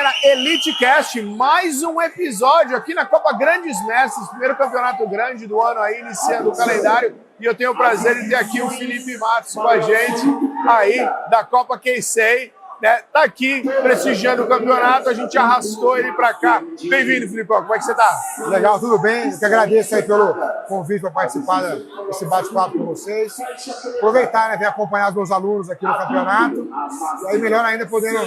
galera, Elite Cast, mais um episódio aqui na Copa Grandes Mestres, primeiro campeonato grande do ano aí, iniciando o calendário. E eu tenho o prazer de ter aqui o Felipe Matos com a gente aí da Copa Keisei, né? Tá aqui prestigiando o campeonato, a gente arrastou ele pra cá. Bem-vindo, Filipão, como é que você tá? Legal, tudo bem? Eu que agradeço aí pelo convite para participar desse bate-papo com vocês. Aproveitar, né, vir acompanhar os meus alunos aqui no campeonato. E aí, melhor ainda, podendo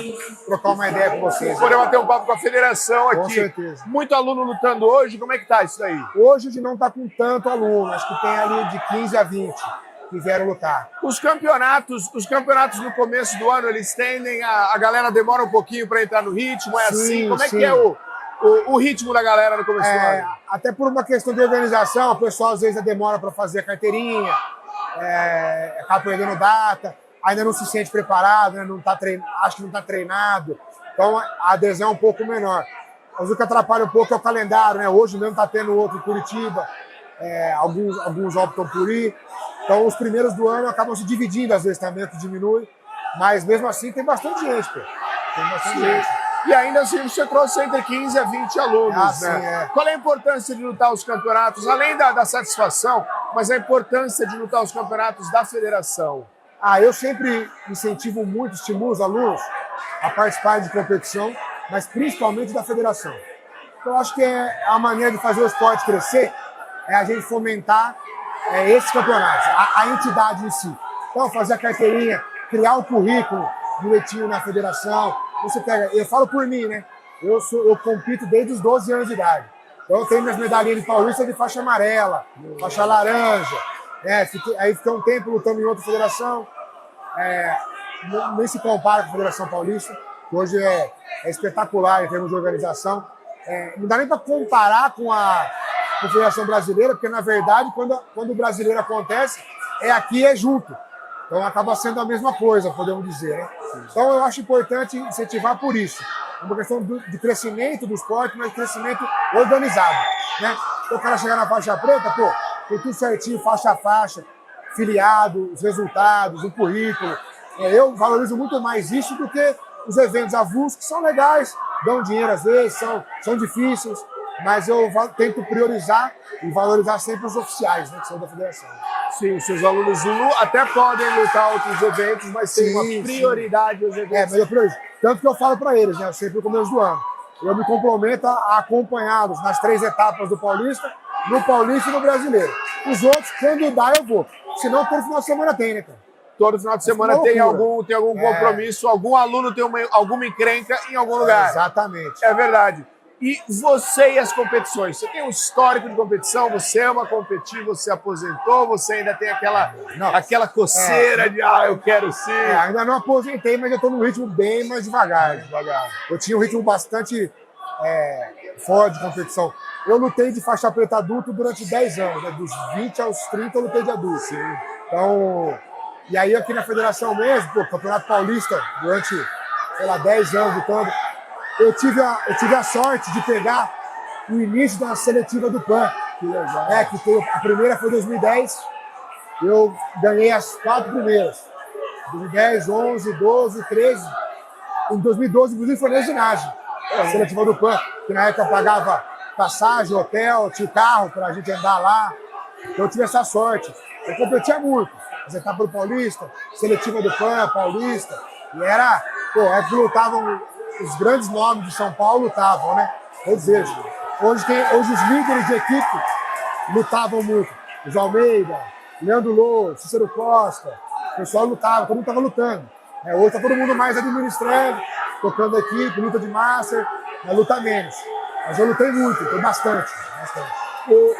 trocar uma ideia com vocês. Poder bater um papo com a federação aqui. Com certeza. Muito aluno lutando hoje, como é que tá isso aí? Hoje a gente não está com tanto aluno, acho que tem ali de 15 a 20 que vieram lutar. Os campeonatos no começo do ano, eles tendem a galera demora um pouquinho para entrar no ritmo, é Sim, assim? Como é sim. que é o ritmo da galera no começo do ano? Até por uma questão de organização, o pessoal às vezes demora para fazer a carteirinha, acaba perdendo data, ainda não se sente preparado, né? Acho que não está treinado, então a adesão é um pouco menor. Mas o que atrapalha um pouco é o calendário, né? Hoje mesmo está tendo outro em Curitiba, alguns optam por ir. Então, os primeiros do ano acabam se dividindo, às vezes também, que diminui. Mas, mesmo assim, tem bastante gente, pô. Tem bastante gente. E ainda assim, você trouxe entre 15 a 20 alunos, né? Sim, é. Qual é a importância de lutar os campeonatos, além da satisfação, mas a importância de lutar os campeonatos da federação? Eu sempre incentivo muito, estimulo os alunos a participar de competição, mas principalmente da federação. Então, eu acho que a maneira de fazer o esporte crescer é a gente fomentar esses campeonatos, a entidade em si. Então, fazer a carteirinha, criar um currículo direitinho na federação. Você pega, eu falo por mim, né? Eu compito desde os 12 anos de idade. Então, eu tenho minhas medalhinhas de paulista de faixa amarela, faixa laranja. Aí fiquei um tempo lutando em outra federação. Nem se compara com a Federação Paulista, que hoje é espetacular em termos de organização. Não dá nem para comparar com a Confederação Brasileira, porque, na verdade, quando o brasileiro acontece, aqui junto. Então, acaba sendo a mesma coisa, podemos dizer, né? Então, eu acho importante incentivar por isso. Uma questão de crescimento do esporte, mas crescimento organizado, né? Então, o cara chegar na faixa preta, tem tudo certinho, faixa a faixa, filiado, os resultados, o currículo. Eu valorizo muito mais isso do que os eventos avulsos, que são legais, dão dinheiro às vezes, são difíceis, mas eu tento priorizar e valorizar sempre os oficiais, né, que são da federação. Sim, os seus alunos até podem lutar outros eventos, mas tem uma prioridade aos eventos. Mas eu priorizo. Tanto que eu falo para eles, né, sempre no começo do ano. Eu me comprometo a acompanhá-los nas 3 etapas do Paulista, no Paulista e no Brasileiro. Os outros, quando dá, eu vou. Senão, todo final de semana tem, né, cara? Todo final de semana tem algum compromisso, algum aluno tem alguma encrenca em algum lugar. Exatamente. É verdade. E você e as competições? Você tem um histórico de competição? Você ama competir? Você aposentou? Você ainda tem aquela coceira de eu quero ser? Ainda não aposentei, mas eu estou num ritmo bem mais devagar. Eu tinha um ritmo bastante forte de competição. Eu lutei de faixa preta adulto durante 10 anos, né? Dos 20 aos 30 eu lutei de adulto. Sim. Então, e aí aqui na federação mesmo, Campeonato Paulista, durante, 10 anos lutando, eu tive a sorte de pegar o início da seletiva do PAN. Que legal. A primeira foi em 2010, eu ganhei as 4 primeiras. 2010, 11, 12, 13. Em 2012, inclusive, foi na ginásio. A seletiva do PAN, que na época pagava passagem, hotel, tinha carro para a gente andar lá. Então eu tive essa sorte. Eu competia muito. As etapas do Paulista, seletiva do PAN, Paulista. E era que lutavam, os grandes nomes de São Paulo lutavam, né? Todos eles. Hoje os líderes de equipe lutavam muito. Os Almeida, Leandro Lô, Cícero Costa. O pessoal lutava, todo mundo estava lutando. Hoje está todo mundo mais administrando, tocando equipe, luta de master, mas luta menos. Mas eu lutei muito, lutei bastante.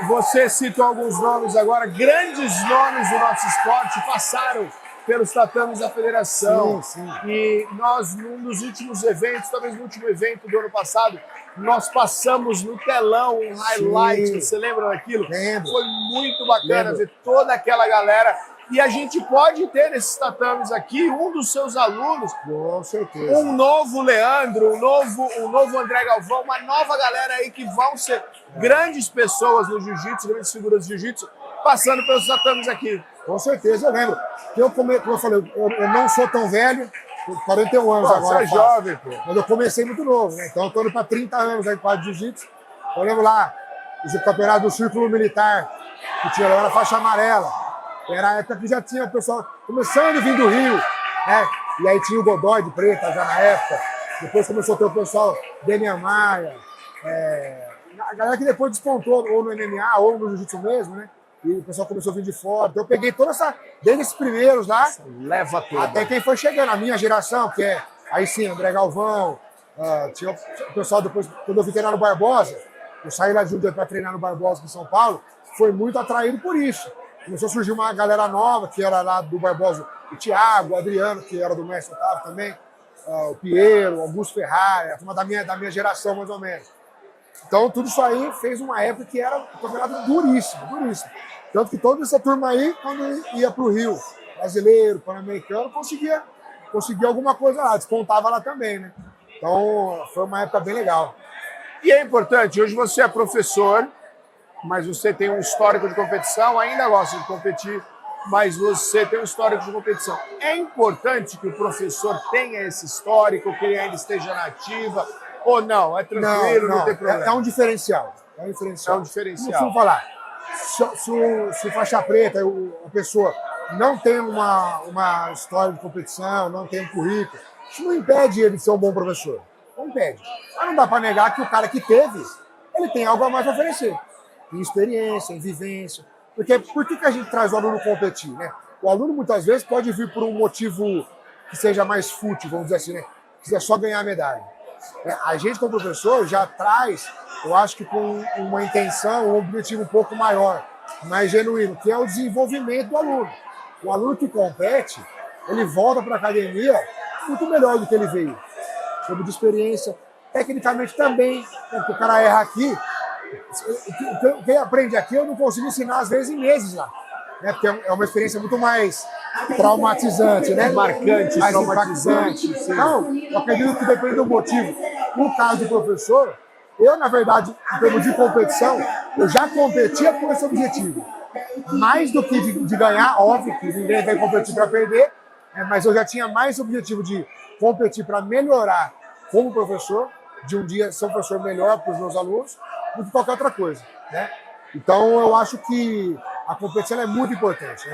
Você citou alguns nomes agora, grandes nomes do nosso esporte passaram pelos tatames da federação. Sim. E nós, num dos últimos eventos, talvez no último evento do ano passado, nós passamos no telão um highlight. Sim. Você lembra daquilo? Lembro. Foi muito bacana ver toda aquela galera. E a gente pode ter nesses tatames aqui um dos seus alunos, com certeza, um novo Leandro, um novo André Galvão, uma nova galera aí que vão ser grandes pessoas no jiu-jitsu, grandes figuras de jiu-jitsu, passando pelos tatames aqui. Com certeza, eu lembro. Como eu falei, eu não sou tão velho, Tô com 41 anos Pô, agora. você é jovem, pô. Mas eu comecei muito novo, né? Então eu tô indo para 30 anos aí quase de jiu-jitsu. Eu lembro lá, esse campeonato do Círculo Militar, que tinha, era faixa amarela. Era a época que já tinha o pessoal começando a vir do Rio, né? E aí tinha o Godoy de preta já na época. Depois começou a ter o pessoal Demian Maia, a galera que depois despontou ou no MMA ou no jiu-jitsu mesmo, né? E o pessoal começou a vir de fora. Então eu peguei toda essa, desde esses primeiros lá, Leva tudo. até quem foi chegando, a minha geração, que é aí sim, André Galvão, tinha o pessoal depois, quando eu vi treinar no Barbosa, eu saí lá de Jundiaí para treinar no Barbosa, em São Paulo, foi muito atraído por isso. Começou a surgir uma galera nova, que era lá do Barbosa, o Thiago, o Adriano, que era do Mestre Otávio também, o Piero, o Augusto Ferrari, a turma da minha geração, mais ou menos. Então, tudo isso aí fez uma época que era um campeonato duríssimo, duríssimo. Tanto que toda essa turma aí, quando ia para o Rio, brasileiro, pan-americano, conseguia alguma coisa lá, despontava lá também, né? Então, foi uma época bem legal. E é importante, hoje você é professor, mas você tem um histórico de competição, ainda gosta de competir, mas você tem um histórico de competição. É importante que o professor tenha esse histórico, que ele ainda esteja na ativa, ou não? É tranquilo, não tem problema? É um diferencial. É um diferencial. É um diferencial. Não costumo falar. Se o faixa preta, a pessoa não tem uma história de competição, não tem um currículo, isso não impede ele de ser um bom professor. Não impede. Mas não dá para negar que o cara que teve, ele tem algo a mais a oferecer. Em experiência, em vivência. Porque por que a gente traz o aluno competir, né? O aluno, muitas vezes, pode vir por um motivo que seja mais fútil, vamos dizer assim, né? Quiser só ganhar a medalha. A gente, como professor, já traz, eu acho que com uma intenção, um objetivo um pouco maior, mais genuíno, que é o desenvolvimento do aluno. O aluno que compete, ele volta para a academia muito melhor do que ele veio. Sobre de experiência, tecnicamente também, porque o cara erra aqui, quem aprende aqui eu não consigo ensinar, às vezes, em meses lá. Né? Porque é uma experiência muito mais traumatizante, né? Marcante, mais traumatizante. impactante. Então, eu acredito que depende do motivo. No caso do professor, eu, na verdade, em termos de competição, eu já competia com esse objetivo. Mais do que de ganhar, óbvio que ninguém vai competir para perder, mas eu já tinha mais objetivo de competir para melhorar como professor, de um dia ser um professor melhor para os meus alunos, do que qualquer outra coisa, né? Então, eu acho que a competição é muito importante,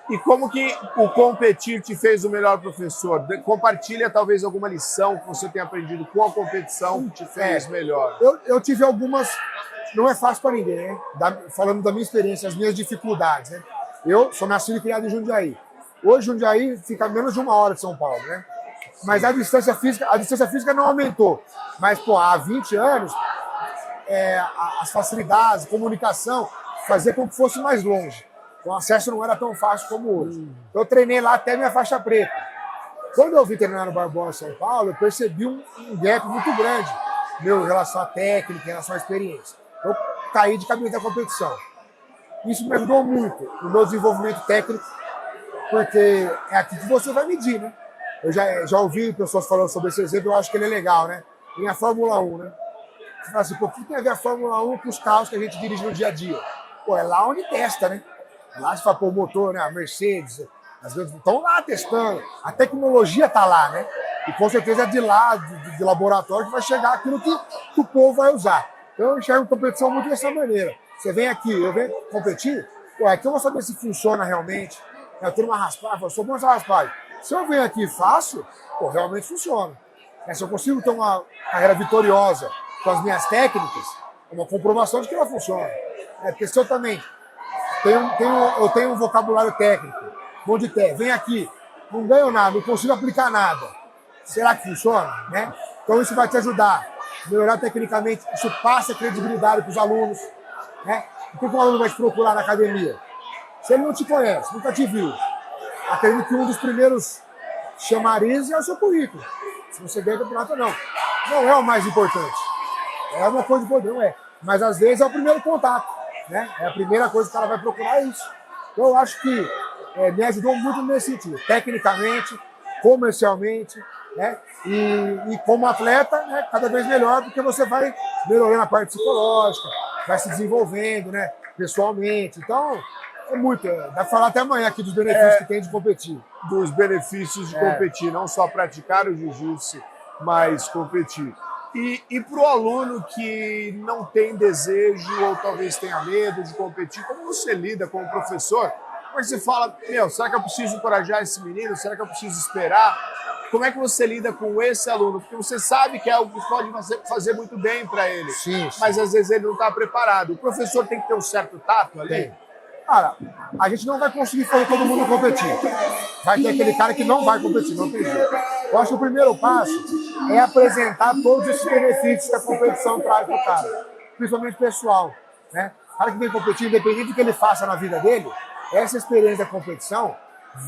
E como que o competir te fez o melhor professor? Compartilha talvez alguma lição que você tenha aprendido com a competição que te fez melhor. Eu tive algumas, não é fácil para ninguém, né? Falando da minha experiência, as minhas dificuldades, né? Eu sou nascido e criado em Jundiaí. Hoje Jundiaí fica a menos de 1 hora de São Paulo, né? Mas a distância física não aumentou. Mas, pô, há 20 anos, as facilidades, a comunicação, fazia com que fosse mais longe. O acesso não era tão fácil como hoje. Eu treinei lá até minha faixa preta. Quando eu vim treinar no Barbosa, São Paulo, eu percebi um gap muito grande meu, em relação à técnica, em relação à experiência. Eu caí de cabeça da competição. Isso me ajudou muito no meu desenvolvimento técnico, porque é aqui que você vai medir, né? Eu já ouvi pessoas falando sobre esse exemplo, eu acho que ele é legal, né? Tem a Fórmula 1, né? Você fala assim, pô, o que tem a ver a Fórmula 1 com os carros que a gente dirige no dia a dia? Pô, é lá onde testa, né? Lá se fala, pô, o motor, né? A Mercedes, as vezes estão lá testando. A tecnologia está lá, né? E com certeza é de lá, de laboratório, que vai chegar aquilo que o povo vai usar. Então eu enxergo competição muito dessa maneira. Você vem aqui, eu venho competir, pô, aqui eu vou saber se funciona realmente. Eu tenho uma raspagem, eu sou bom nessa raspagem. Se eu venho aqui e faço, pô, realmente funciona. Se eu consigo ter uma carreira vitoriosa com as minhas técnicas, é uma comprovação de que ela funciona. Porque se eu também eu tenho um vocabulário técnico, bom de té, vem aqui, não ganho nada, não consigo aplicar nada. Será que funciona? Né? Então isso vai te ajudar a melhorar tecnicamente, isso passa credibilidade para os alunos. Né? Por que o aluno vai te procurar na academia? Se ele não te conhece, nunca te viu, acredito que um dos primeiros chamarizes é o seu currículo. Se você ganha campeonato ou não. Não é o mais importante. É uma coisa importante, não é. Mas às vezes é o primeiro contato. Né? É a primeira coisa que o cara vai procurar, é isso. Então eu acho que me ajudou muito nesse sentido. Tecnicamente, comercialmente, né? E como atleta, né? Cada vez melhor, porque você vai melhorando a parte psicológica, vai se desenvolvendo, né? Pessoalmente. Então, É muito. Dá para falar até amanhã aqui dos benefícios que tem de competir. Dos benefícios de competir, não só praticar o jiu-jitsu, mas competir. E para o aluno que não tem desejo ou talvez tenha medo de competir, como você lida como professor? Como é que você fala, será que eu preciso encorajar esse menino? Será que eu preciso esperar? Como é que você lida com esse aluno? Porque você sabe que é algo que pode fazer muito bem para ele. Sim. Mas às vezes ele não está preparado. O professor tem que ter um certo tato ali? Tem. Cara, a gente não vai conseguir fazer todo mundo competir. Vai ter aquele cara que não vai competir, não tem jeito. Eu acho que o primeiro passo é apresentar todos esses benefícios que a competição traz para o cara, principalmente pessoal, né? O cara que vem competir, independente do que ele faça na vida dele, essa experiência da competição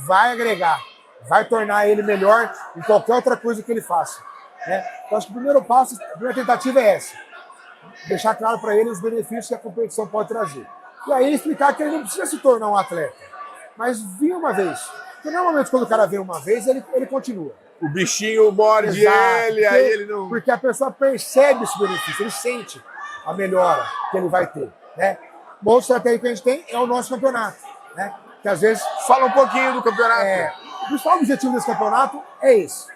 vai agregar, vai tornar ele melhor em qualquer outra coisa que ele faça, né? Então, acho que o primeiro passo, a primeira tentativa é essa. Deixar claro para ele os benefícios que a competição pode trazer. E aí explicar que ele não precisa se tornar um atleta, mas vir uma vez. Porque normalmente quando o cara vem uma vez, ele continua. O bichinho morde ele, aí ele não... Porque a pessoa percebe esse benefício, ele sente a melhora que ele vai ter, né? Uma outra estratégia que a gente tem é o nosso campeonato, né? Que às vezes... Fala um pouquinho do campeonato. O principal objetivo desse campeonato é esse.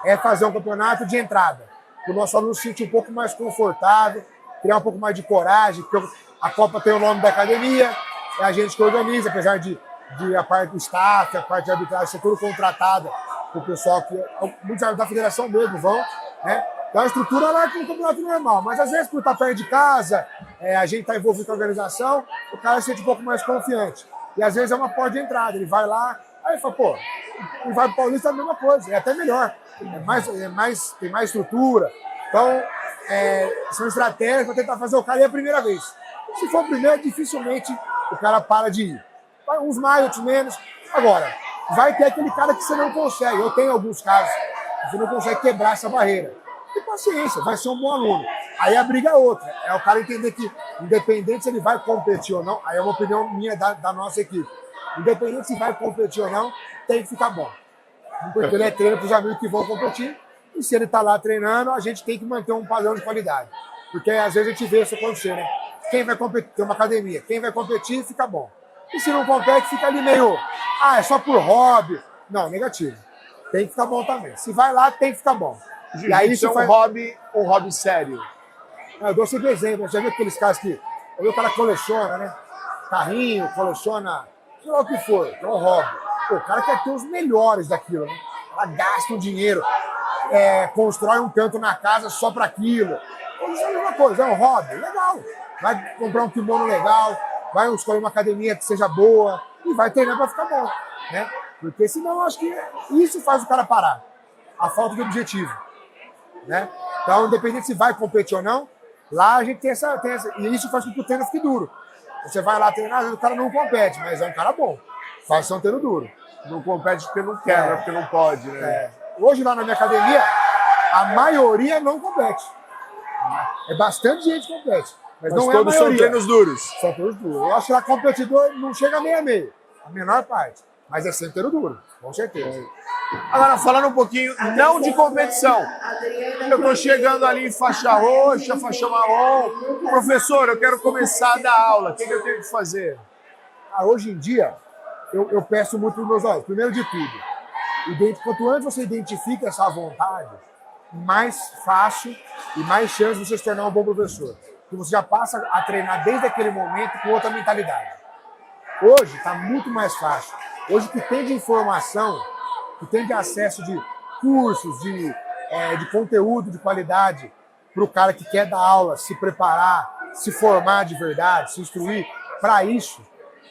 É fazer um campeonato de entrada. O nosso aluno se sentir um pouco mais confortável, criar um pouco mais de coragem, porque a Copa tem o nome da academia, é a gente que organiza, apesar de a parte do staff, a parte de arbitragem ser tudo contratada o pessoal que muitos da federação mesmo vão, né? Então a estrutura lá é com o campeonato normal, mas às vezes por estar perto de casa, a gente está envolvido com a organização, o cara se sente um pouco mais confiante. E às vezes é uma porta de entrada, ele vai lá, aí fala, pô, e vai pro Paulista é a mesma coisa, é até melhor, tem mais estrutura. Então, são estratégias para tentar fazer o cara ir a primeira vez. Se for a primeira, dificilmente o cara para de ir. Uns mais, outros menos. Agora, vai ter aquele cara que você não consegue. Eu tenho alguns casos que você não consegue quebrar essa barreira. E paciência, vai ser um bom aluno. Aí a briga é outra. É o cara entender que, independente se ele vai competir ou não, aí é uma opinião minha da nossa equipe. Independente se vai competir ou não, tem que ficar bom. Porque ele é treino para os amigos que vão competir. E se ele está lá treinando, a gente tem que manter um padrão de qualidade. Porque às vezes a gente vê isso acontecer, né? Quem vai competir, tem uma academia, quem vai competir fica bom. E se não compete, fica ali meio, é só por hobby. Não, negativo. Tem que ficar bom também. Se vai lá, tem que ficar bom. E aí isso é um hobby sério. Eu dou sempre exemplo. Já viu aqueles caras que o cara coleciona, né? Carrinho, coleciona, sei lá o que for, é um hobby. Pô, o cara quer ter os melhores daquilo, né? Ela gasta um dinheiro, constrói um canto na casa só para aquilo. Isso é a mesma coisa, é um hobby, legal. Vai comprar um kimono legal, vai escolher uma academia que seja boa e vai treinar para ficar bom, né? Porque senão eu acho que isso faz o cara parar. A falta de objetivo, né? Então, independente se vai competir ou não, lá a gente tem essa e isso faz com que o treino fique duro. Você vai lá treinar, o cara não compete, mas é um cara bom. Faz ser um treino duro. Não compete porque não quer, porque não pode, né? Hoje lá na minha academia, a maioria não compete. É bastante gente que compete. Mas não todos são treinos duros. São treinos duros. Eu acho que lá competidor não chega a meio a meio. A menor parte. Mas é sempre treino duro, com certeza. Agora, falando um pouquinho, não de competição. Eu estou chegando ali em faixa roxa, faixa marrom. Professor, eu quero começar a dar aula. O que eu tenho que fazer? Hoje em dia, eu peço muito para os meus olhos. Primeiro de tudo, quanto antes você identifica essa vontade, mais fácil e mais chance de você se tornar um bom professor. Porque você já passa a treinar desde aquele momento com outra mentalidade. Hoje está muito mais fácil. Hoje o que tem de informação, que tem de acesso de cursos, de conteúdo de qualidade para o cara que quer dar aula, se preparar, se formar de verdade, se instruir, para isso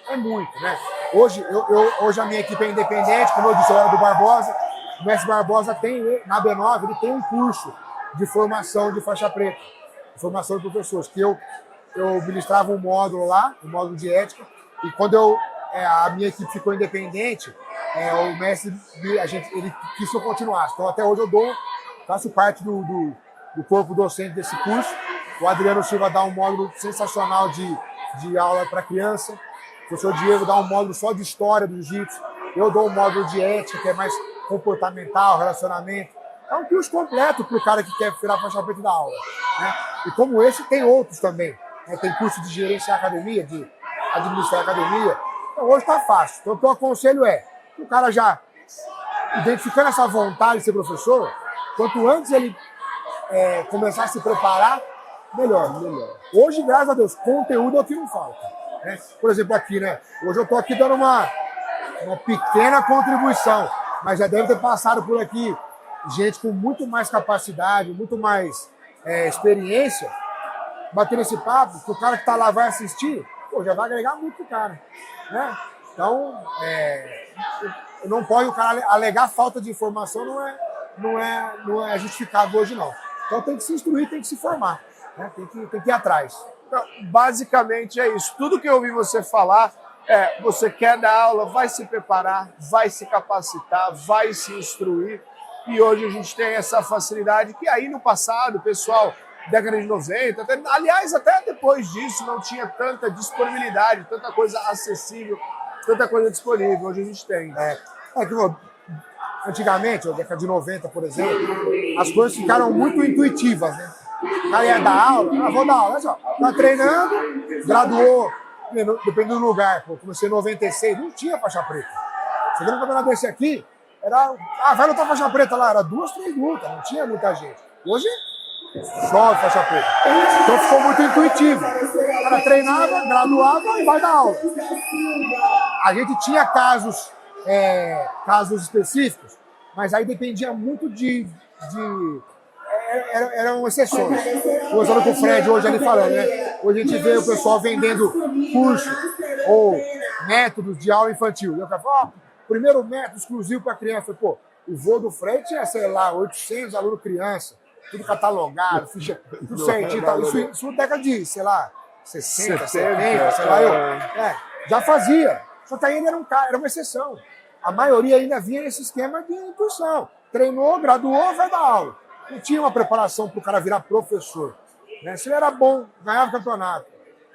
é muito, né? Hoje a minha equipe é independente, como eu disse, eu era do Barbosa. O mestre Barbosa tem, na B9, ele tem um curso de formação de faixa preta, de formação de professores, que eu ministrava um módulo lá, um módulo de ética, e quando a minha equipe ficou independente, o mestre, ele quis que eu continuasse. Então até hoje faço parte do corpo docente desse curso. O Adriano Silva dá um módulo sensacional de aula para criança. O professor Diego dá um módulo só de história do jiu-jitsu. Eu dou um módulo de ética, que é mais comportamental, relacionamento. É um curso completo para o cara que quer virar faixa preta da aula, né? E como esse, tem outros também. Tem curso de gerenciar academia, de administrar academia. Então, hoje está fácil. Então, o que eu aconselho é, o cara já identificando essa vontade de ser professor, quanto antes ele começar a se preparar, melhor. Hoje, graças a Deus, conteúdo é o que não falta. Né? Por exemplo, aqui, né? Hoje eu estou aqui dando uma pequena contribuição, mas já deve ter passado por aqui gente com muito mais capacidade, muito mais experiência, batendo esse papo, que o cara que está lá vai assistir, pô, já vai agregar muito pro cara. Né? Então, não pode o cara alegar falta de informação, não é justificável hoje, não. Então tem que se instruir, tem que se formar, né? Tem que ir atrás. Então, basicamente é isso. Tudo que eu ouvi você falar você quer dar aula, vai se preparar, vai se capacitar, vai se instruir. E hoje a gente tem essa facilidade que aí no passado, pessoal, década de 90, aliás, até depois disso, não tinha tanta disponibilidade, tanta coisa acessível, tanta coisa disponível. Hoje a gente tem. Antigamente, na década de 90, por exemplo, as coisas ficaram muito intuitivas, né? O cara ia dar aula, vou dar aula, olha só, tá treinando, graduou, dependendo do lugar, pô, comecei em 96, não tinha faixa preta. Você viu um campeonato desse aqui, vai lutar faixa preta lá, era 2, 3 lutas, não tinha muita gente. Hoje, chove faixa preta. Então ficou muito intuitivo. O cara treinava, graduava e vai dar aula. A gente tinha casos específicos, mas aí dependia muito eram exceções. Usando com o Fred hoje ali falando, né? Hoje a gente vê o pessoal vendendo curso ou métodos de aula infantil. E eu falo, primeiro método exclusivo para criança. Pô, o voo do Fred tinha, sei lá, 800 alunos criança, tudo catalogado, ficha, tudo certinho. Isso na década de, sei lá, 60, 70, sei lá. Já fazia. Só que ainda era uma exceção. A maioria ainda vinha nesse esquema de intuição. Treinou, graduou, vai dar aula. Não tinha uma preparação para o cara virar professor. Né? Se ele era bom, ganhava campeonato.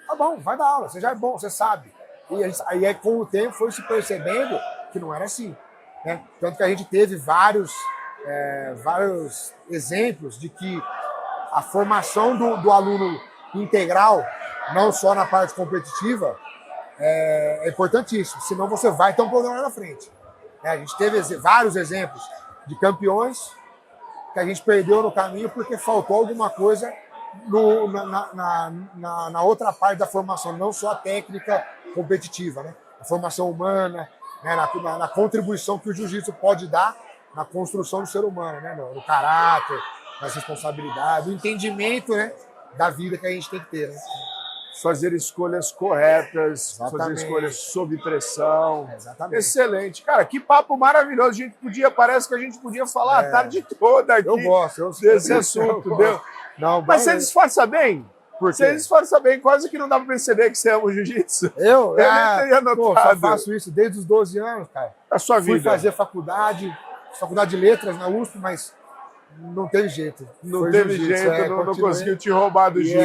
Tá bom, vai dar aula, você já é bom, você sabe. E aí com o tempo foi se percebendo que não era assim. Né? Tanto que a gente teve vários exemplos de que a formação do aluno integral, não só na parte competitiva, é importantíssimo, senão você vai ter um problema lá na frente. A gente teve vários exemplos de campeões que a gente perdeu no caminho porque faltou alguma coisa na outra parte da formação, não só a técnica competitiva, né? A formação humana, né? na contribuição que o jiu-jitsu pode dar na construção do ser humano, né? No caráter, nas responsabilidades, no entendimento, né? Da vida que a gente tem que ter. Né? Fazer escolhas corretas, Exatamente. Fazer escolhas sob pressão. Exatamente. Excelente. Cara, que papo maravilhoso. Parece que a gente podia falar a tarde toda aqui. Eu gosto. Desse assunto, deu. Não, mas você disfarça bem? Por quê? Você disfarça bem, quase que não dá pra perceber que você ama o jiu-jitsu. Eu nem teria notado. Eu faço isso desde os 12 anos, cara. A sua vida. Fui fazer faculdade de letras na USP, mas não teve jeito. Não teve jeito, não conseguiu te roubar do Gil.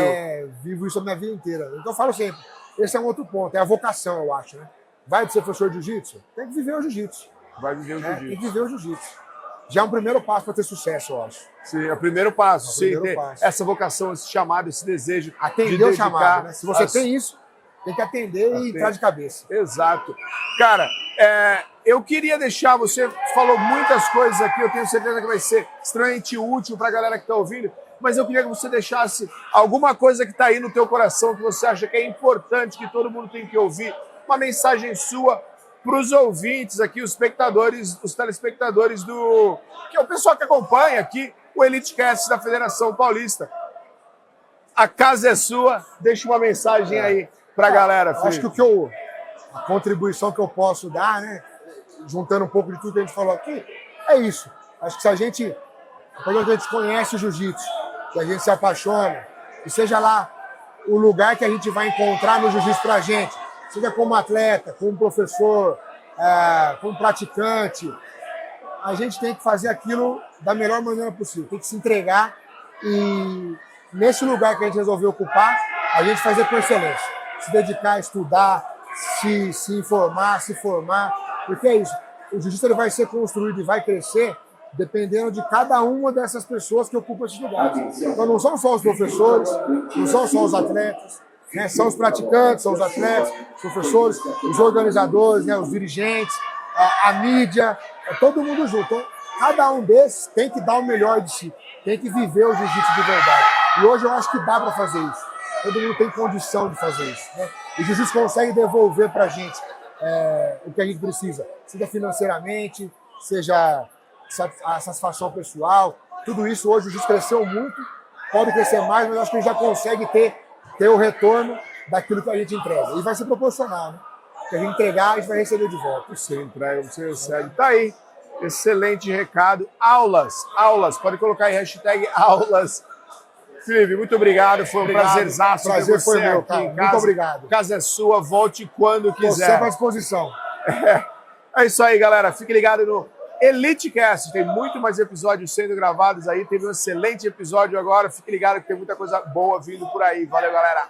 Vivo isso a minha vida inteira. Então eu falo sempre, esse é um outro ponto, é a vocação, eu acho, né? Vai de ser professor de jiu-jitsu? Tem que viver o jiu-jitsu. Vai viver o jiu-jitsu. Tem que viver o jiu-jitsu. Já é um primeiro passo para ter sucesso, eu acho. Sim, é o primeiro passo. Passo. Essa vocação, esse chamado, esse desejo. Atender o chamado, né? Se você tem isso, tem que atender e entrar de cabeça. Exato. Cara, eu queria deixar, você falou muitas coisas aqui, eu tenho certeza que vai ser extremamente útil para a galera que está ouvindo, mas eu queria que você deixasse alguma coisa que está aí no teu coração, que você acha que é importante, que todo mundo tem que ouvir, uma mensagem sua para os ouvintes aqui, os espectadores, os telespectadores que é o pessoal que acompanha aqui o EliteCast da Federação Paulista. A casa é sua, deixa uma mensagem aí para a galera. Acho que a contribuição que eu posso dar, né, juntando um pouco de tudo que a gente falou aqui, é isso. Acho que se a gente conhece o jiu-jitsu, que a gente se apaixona, e seja lá o lugar que a gente vai encontrar no jiu-jitsu pra gente, seja como atleta, como professor, como praticante, a gente tem que fazer aquilo da melhor maneira possível, tem que se entregar e nesse lugar que a gente resolveu ocupar, a gente fazer com excelência, se dedicar a estudar, se informar, se formar, porque é isso, o jiu-jitsu ele vai ser construído e vai crescer dependendo de cada uma dessas pessoas que ocupam esses lugares. Então não são só os professores, não são só os atletas, né? São os praticantes, são os atletas, os professores, os organizadores, né? Os dirigentes, a mídia, todo mundo junto. Então, cada um desses tem que dar o melhor de si, tem que viver o jiu-jitsu de verdade. E hoje eu acho que dá para fazer isso. Todo mundo tem condição de fazer isso, né? O jiu-jitsu consegue devolver para a gente o que a gente precisa, seja financeiramente, seja a satisfação pessoal, tudo isso hoje o jiu-jitsu cresceu muito, pode crescer mais, mas acho que a gente já consegue ter o retorno daquilo que a gente entrega. E vai ser proporcional, né? O que a gente entregar, a gente vai receber de volta. Você entrega, você recebe. Tá aí. Excelente recado. Aulas. Pode colocar aí hashtag aulas. Felipe, muito obrigado. Foi um prazerzaço. Prazer foi meu, cara. Muito obrigado. A casa é sua, volte quando quiser. Estou sempre à disposição. É isso aí, galera. Fique ligado no EliteCast. Tem muito mais episódios sendo gravados aí. Teve um excelente episódio agora. Fique ligado que tem muita coisa boa vindo por aí. Valeu, galera.